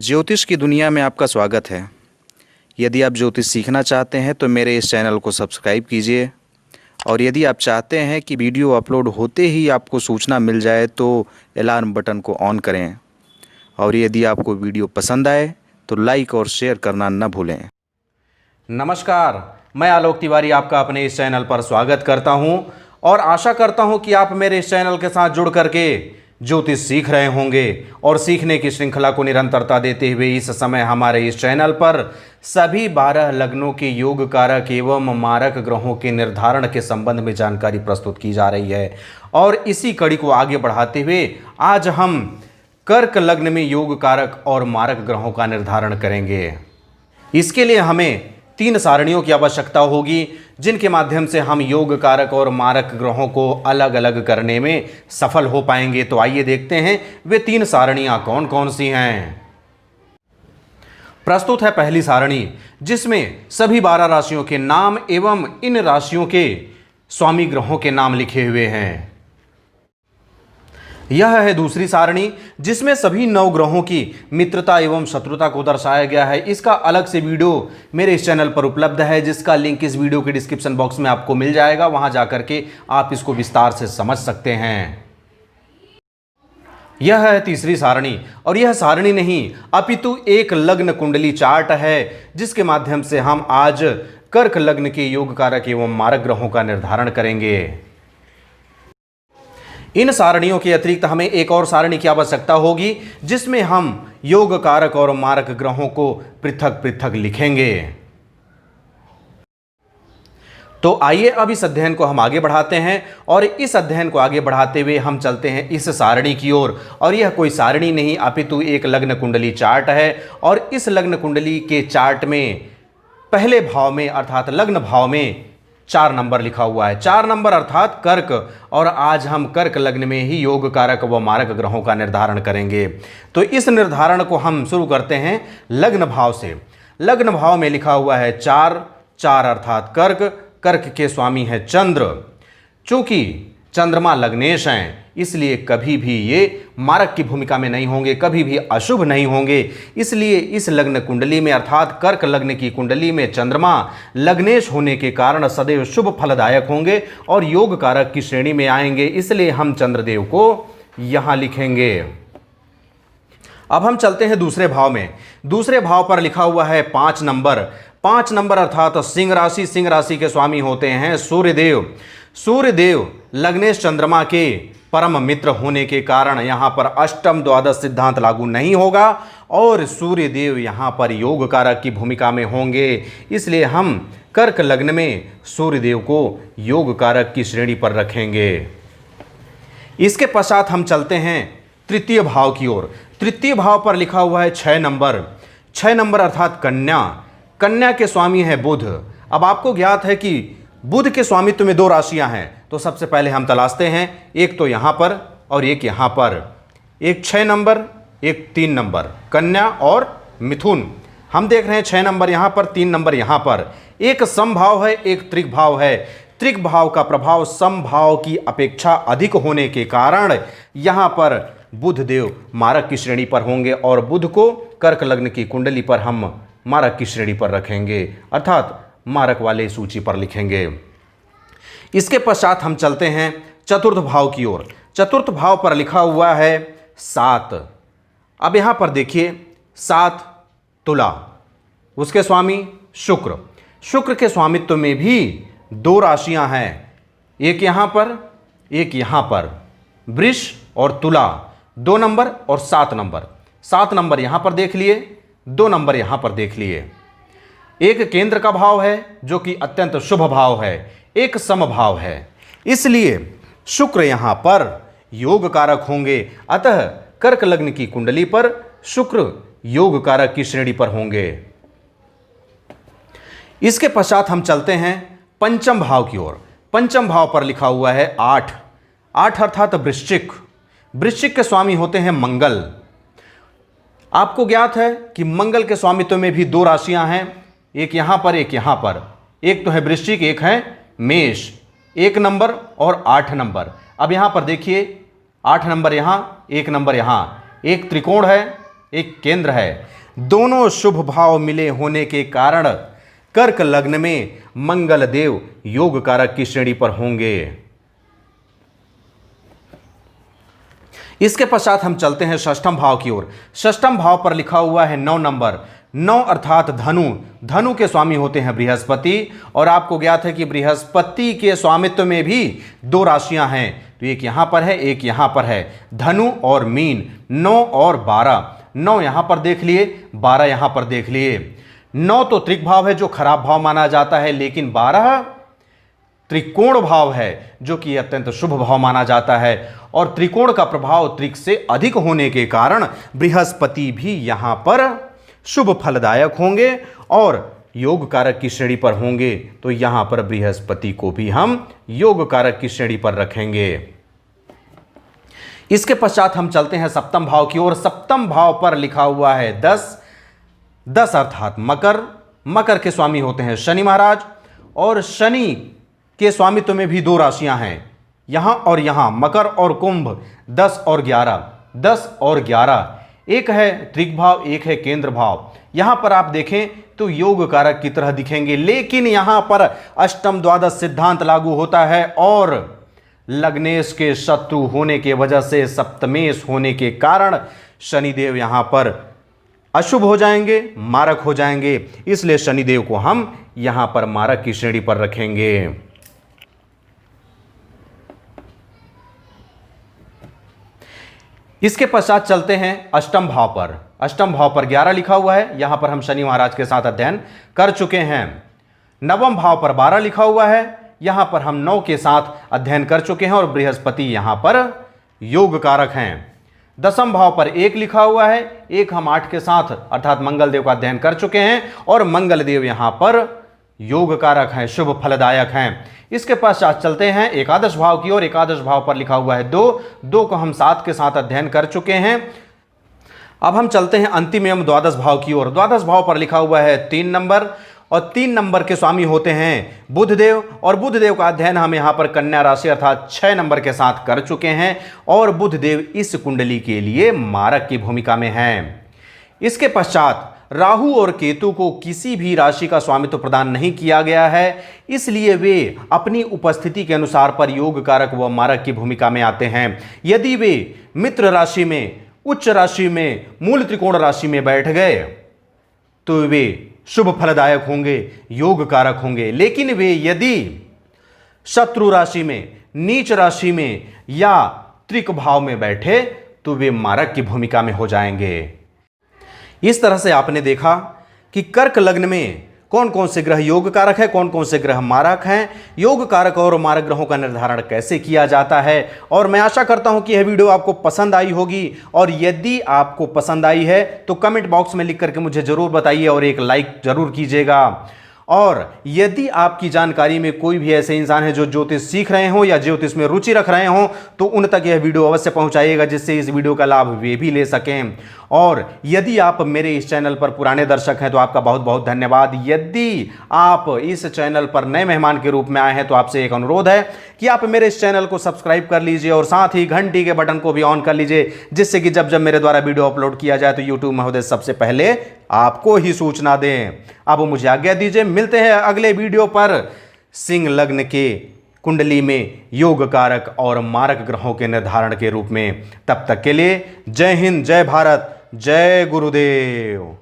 ज्योतिष की दुनिया में आपका स्वागत है। यदि आप ज्योतिष सीखना चाहते हैं तो मेरे इस चैनल को सब्सक्राइब कीजिए, और यदि आप चाहते हैं कि वीडियो अपलोड होते ही आपको सूचना मिल जाए तो अलार्म बटन को ऑन करें, और यदि आपको वीडियो पसंद आए तो लाइक और शेयर करना न भूलें। नमस्कार, मैं आलोक तिवारी आपका अपने इस चैनल पर स्वागत करता हूं और आशा करता हूं कि आप मेरे इस चैनल के साथ जुड़ करके ज्योतिष सीख रहे होंगे और सीखने की श्रृंखला को निरंतरता देते हुए इस समय हमारे इस चैनल पर सभी 12 लग्नों के योग कारक एवं मारक ग्रहों के निर्धारण के संबंध में जानकारी प्रस्तुत की जा रही है। और इसी कड़ी को आगे बढ़ाते हुए आज हम कर्क लग्न में योग कारक और मारक ग्रहों का निर्धारण करेंगे। इसके लिए हमें 3 सारणियों की आवश्यकता होगी जिनके माध्यम से हम योग कारक और मारक ग्रहों को अलग अलग करने में सफल हो पाएंगे। तो आइए देखते हैं वे 3 सारणियां कौन कौन सी हैं। प्रस्तुत है पहली सारणी, जिसमें सभी 12 राशियों के नाम एवं इन राशियों के स्वामी ग्रहों के नाम लिखे हुए हैं। यह है दूसरी सारणी, जिसमें सभी 9 ग्रहों की मित्रता एवं शत्रुता को दर्शाया गया है। इसका अलग से वीडियो मेरे इस चैनल पर उपलब्ध है, जिसका लिंक इस वीडियो के डिस्क्रिप्शन बॉक्स में आपको मिल जाएगा। वहां जाकर के आप इसको विस्तार से समझ सकते हैं। यह है तीसरी सारणी, और यह सारणी नहीं अपितु एक लग्न कुंडली चार्ट है, जिसके माध्यम से हम आज कर्क लग्न के योग कारक एवं मारक ग्रहों का निर्धारण करेंगे। इन सारणियों के अतिरिक्त हमें एक और सारणी की आवश्यकता होगी, जिसमें हम योग कारक और मारक ग्रहों को पृथक पृथक लिखेंगे। तो आइए अब इस अध्ययन को हम आगे बढ़ाते हैं, और इस अध्ययन को आगे बढ़ाते हुए हम चलते हैं इस सारणी की ओर। और यह कोई सारणी नहीं अपितु एक लग्न कुंडली चार्ट है, और इस लग्न कुंडली के चार्ट में पहले भाव में अर्थात लग्न भाव में 4 नंबर लिखा हुआ है। 4 नंबर अर्थात कर्क, और आज हम कर्क लग्न में ही योग कारक व मारक ग्रहों का निर्धारण करेंगे। तो इस निर्धारण को हम शुरू करते हैं लग्न भाव से। लग्न भाव में लिखा हुआ है 4 अर्थात कर्क। कर्क के स्वामी है चंद्र। चूंकि चंद्रमा लग्नेश हैं, इसलिए कभी भी ये मारक की भूमिका में नहीं होंगे, कभी भी अशुभ नहीं होंगे। इसलिए इस लग्न कुंडली में अर्थात कर्क लग्न की कुंडली में चंद्रमा लग्नेश होने के कारण सदैव शुभ फलदायक होंगे और योग कारक की श्रेणी में आएंगे। इसलिए हम चंद्रदेव को यहां लिखेंगे। अब हम चलते हैं दूसरे भाव में। दूसरे भाव पर लिखा हुआ है 5 नंबर। 5 नंबर अर्थात सिंह राशि। सिंह राशि के स्वामी होते हैं सूर्यदेव। सूर्यदेव लग्नेश चंद्रमा के परम मित्र होने के कारण यहां पर अष्टम द्वादश सिद्धांत लागू नहीं होगा, और सूर्यदेव यहां पर योग कारक की भूमिका में होंगे। इसलिए हम कर्क लग्न में सूर्यदेव को योग कारक की श्रेणी पर रखेंगे। इसके पश्चात हम चलते हैं तृतीय भाव की ओर। तृतीय भाव पर लिखा हुआ है 6 नंबर। 6 नंबर अर्थात कन्या। कन्या के स्वामी है बुध। अब आपको ज्ञात है कि बुध के स्वामित्व में 2 राशियां हैं, तो सबसे पहले हम तलाशते हैं, एक तो यहां पर और एक यहां पर। एक 6 नंबर, एक 3 नंबर, कन्या और मिथुन। हम देख रहे हैं 6 नंबर यहां पर, 3 नंबर यहां पर। एक समभाव है, एक त्रिक भाव है। त्रिक भाव का प्रभाव समभाव की अपेक्षा अधिक होने के कारण यहां पर बुध देव मारक की श्रेणी पर होंगे, और बुध को कर्क लग्न की कुंडली पर हम मारक की श्रेणी पर रखेंगे, अर्थात मारक वाले सूची पर लिखेंगे। इसके पश्चात हम चलते हैं चतुर्थ भाव की ओर। चतुर्थ भाव पर लिखा हुआ है 7। अब यहां पर देखिए 7 तुला, उसके स्वामी शुक्र। शुक्र के स्वामित्व में भी 2 राशियां हैं, एक यहां पर एक यहां पर। वृष और तुला 2 नंबर और 7 नंबर। 7 नंबर यहां पर देख लिए, 2 नंबर यहां पर देख लिए। एक केंद्र का भाव है जो कि अत्यंत शुभ भाव है, एक समभाव है। इसलिए शुक्र यहां पर योग कारक होंगे, अतः कर्क लग्न की कुंडली पर शुक्र योग कारक की श्रेणी पर होंगे। इसके पश्चात हम चलते हैं पंचम भाव की ओर। पंचम भाव पर लिखा हुआ है 8। 8 अर्थात वृश्चिक। वृश्चिक के स्वामी होते हैं मंगल। आपको ज्ञात है कि मंगल के स्वामित्व में भी 2 राशियां हैं, एक यहां पर एक यहां पर। एक तो है वृश्चिक, एक है मेष। 1 नंबर और 8 नंबर। अब यहां पर देखिए 8 नंबर यहां, 1 नंबर यहां। एक त्रिकोण है, एक केंद्र है। दोनों शुभ भाव मिले होने के कारण कर्क लग्न में मंगल देव योग कारक की श्रेणी पर होंगे। इसके पश्चात हम चलते हैं षष्ठम भाव की ओर। षष्ठम भाव पर लिखा हुआ है 9 नंबर। 9 अर्थात धनु। धनु के स्वामी होते हैं बृहस्पति, और आपको ज्ञात है कि बृहस्पति के स्वामित्व में भी 2 राशियां हैं, तो एक यहां पर है, एक यहां पर है, धनु और मीन। 9 और 12, 9 यहां पर देख लिए, 12 यहां पर देख लिए। 9 तो त्रिक भाव है जो खराब भाव माना जाता है, लेकिन 12 त्रिकोण भाव है जो कि अत्यंत शुभ भाव माना जाता है, और त्रिकोण का प्रभाव त्रिक से अधिक होने के कारण बृहस्पति भी यहां पर शुभ फलदायक होंगे और योग कारक की श्रेणी पर होंगे। तो यहां पर बृहस्पति को भी हम योग कारक की श्रेणी पर रखेंगे। इसके पश्चात हम चलते हैं सप्तम भाव की ओर। सप्तम भाव पर लिखा हुआ है 10। 10 अर्थात मकर। मकर के स्वामी होते हैं शनि महाराज, और शनि के स्वामित्व में भी 2 राशियां हैं, यहां और यहां, मकर और कुंभ। 10 और 11, 10 और 11, एक है त्रिक भाव, एक है केंद्र भाव। यहां पर आप देखें तो योग कारक की तरह दिखेंगे, लेकिन यहां पर अष्टम द्वादश सिद्धांत लागू होता है, और लग्नेश के शत्रु होने के वजह से सप्तमेश होने के कारण शनिदेव यहां पर अशुभ हो जाएंगे, मारक हो जाएंगे। इसलिए शनिदेव को हम यहां पर मारक की श्रेणी पर रखेंगे। इसके पश्चात चलते हैं अष्टम भाव पर। अष्टम भाव पर 11 लिखा हुआ है, यहां पर हम शनि महाराज के साथ अध्ययन कर चुके हैं। नवम भाव पर 12 लिखा हुआ है, यहां पर हम 9 के साथ अध्ययन कर चुके हैं, और बृहस्पति यहां पर योग कारक हैं। दसम भाव पर 1 लिखा हुआ है, 1 हम 8 के साथ अर्थात मंगल देव का अध्ययन कर चुके हैं, और मंगल देव यहां पर योग कारक हैं, शुभ फलदायक हैं। इसके पश्चात चलते हैं एकादश भाव की ओर। एकादश भाव पर लिखा हुआ है 2 को हम 7 के साथ अध्ययन कर चुके हैं। अब हम चलते हैं अंतिम एवं द्वादश भाव की ओर। द्वादश भाव पर लिखा हुआ है 3 नंबर, और 3 नंबर के स्वामी होते हैं बुधदेव, और बुधदेव का अध्ययन हम यहां पर कन्या राशि अर्थात 6 नंबर के साथ कर चुके हैं, और बुधदेव इस कुंडली के लिए मारक की भूमिका में हैं। इसके पश्चात राहु और केतु को किसी भी राशि का स्वामित्व प्रदान नहीं किया गया है, इसलिए वे अपनी उपस्थिति के अनुसार पर योग कारक व मारक की भूमिका में आते हैं। यदि वे मित्र राशि में, उच्च राशि में, मूल त्रिकोण राशि में बैठ गए तो वे शुभ फलदायक होंगे, योग कारक होंगे। लेकिन वे यदि शत्रु राशि में, नीच राशि में या त्रिक भाव में बैठे तो वे मारक की भूमिका में हो जाएंगे। इस तरह से आपने देखा कि कर्क लग्न में कौन कौन से ग्रह योग कारक है, कौन कौन से ग्रह मारक हैं, योग कारक और मारक ग्रहों का निर्धारण कैसे किया जाता है। और मैं आशा करता हूं कि यह वीडियो आपको पसंद आई होगी, और यदि आपको पसंद आई है तो कमेंट बॉक्स में लिख करके मुझे जरूर बताइए, और एक लाइक जरूर कीजिएगा। और यदि आपकी जानकारी में कोई भी ऐसे इंसान है जो ज्योतिष सीख रहे हो या ज्योतिष में रुचि रख रहे हो, तो उन तक यह वीडियो अवश्य पहुंचाइएगा, जिससे इस वीडियो का लाभ वे भी ले सकें। और यदि आप मेरे इस चैनल पर पुराने दर्शक हैं तो आपका बहुत बहुत धन्यवाद। यदि आप इस चैनल पर नए मेहमान के रूप में आए हैं तो आपसे एक अनुरोध है कि आप मेरे इस चैनल को सब्सक्राइब कर लीजिए, और साथ ही घंटी के बटन को भी ऑन कर लीजिए, जिससे कि जब जब मेरे द्वारा वीडियो अपलोड किया जाए तो यूट्यूब महोदय सबसे पहले आपको ही सूचना दें। अब मुझे आज्ञा दीजिए, मिलते हैं अगले वीडियो पर सिंह लग्न के कुंडली में योग कारक और मारक ग्रहों के निर्धारण के रूप में। तब तक के लिए जय हिंद, जय भारत, जय गुरुदेव।